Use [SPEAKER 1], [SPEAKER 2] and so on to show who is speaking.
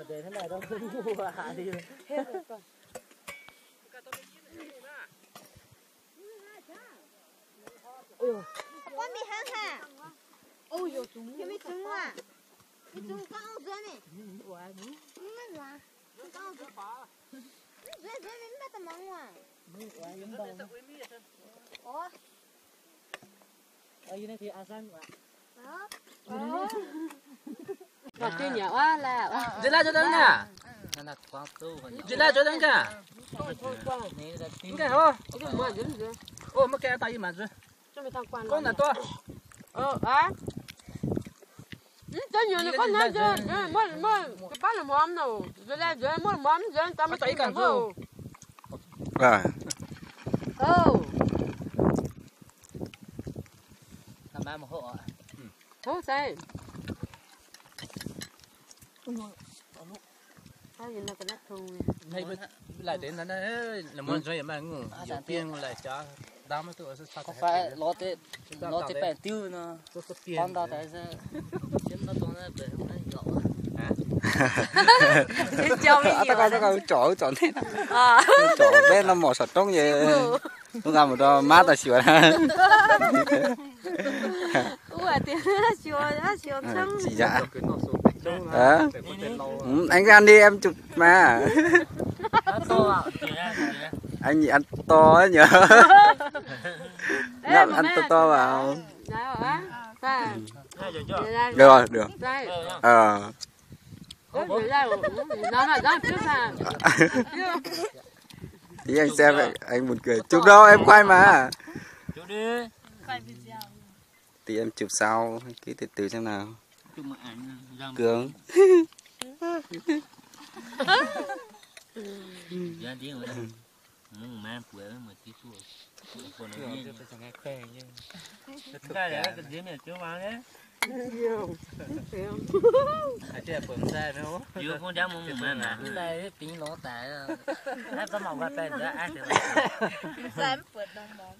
[SPEAKER 1] để thế này đâu không mua à đi.
[SPEAKER 2] Con bị hăng hả? Ôi yo trúng. Cái bị trúng à? Bị trúng cao dưới này. Ủa đúng. Mất mà. Cao dưới. Dưới mình bắt tầm mong à.
[SPEAKER 1] Ủa yếm bông.
[SPEAKER 2] Ủa.
[SPEAKER 1] Ở dưới này thì ăn xanh mà.
[SPEAKER 2] Đó.
[SPEAKER 3] Mà tuy nhỏ quá là.
[SPEAKER 4] Dễ la cho đắng cả.
[SPEAKER 1] Nó quang tu còn.
[SPEAKER 4] Dễ la cho đắng cả. Cái hả?
[SPEAKER 3] Cái mua dính rồi.
[SPEAKER 4] Ô mà cái tay mà rồi.
[SPEAKER 3] Cho mình thằng quan.
[SPEAKER 4] Con là to.
[SPEAKER 3] À. Cho nhiều này con nói chứ. Mới cái bát là mắm đâu. Rồi lại rồi mới mắm rồi tao mới
[SPEAKER 4] tay càng vô.
[SPEAKER 5] Rồi.
[SPEAKER 1] Làm ba một hộ ạ.
[SPEAKER 3] Hố sao? Sao vậy nó cái đất thùng
[SPEAKER 4] Này lại đến nó đấy là muốn rồi mà ngủ. Nhiều tiền lại cho. Đau mà tụi sao
[SPEAKER 1] Không phải lót bèn tiêu nó. Con tao thấy sao? Chứ nó tốn ra bèn nó nhậu.
[SPEAKER 5] Ta coi chỗ này. Chỗ bên nó mỏ sọt trong vậy. Nó làm một đó mát là xíu ra.
[SPEAKER 3] Ủa thì siêu trắng.
[SPEAKER 5] Chị dạ. Anh ăn đi em chụp mà. Anh ăn to ấy nhở. Ăn to vào. Được. Thì anh xem vậy, anh buồn cười. Chụp đâu em quay mà.
[SPEAKER 1] Chụp đi. Quay video.
[SPEAKER 5] Thì em chụp sau, ký từ xem nào.
[SPEAKER 1] Chụp một ảnh.
[SPEAKER 5] Cường.
[SPEAKER 1] Ra tiếng rồi. Mang quế mà tí xua. Còn nó nghe phải nghe khoe như. Cái này cái gì này chưa mang đấy.
[SPEAKER 4] Chị phượng xe nữa.
[SPEAKER 1] Chưa có dám muốn mà nè. Đây tính nó tại. Em có mong gặp bên đó ai thì.
[SPEAKER 2] Dám phượt đông bóng.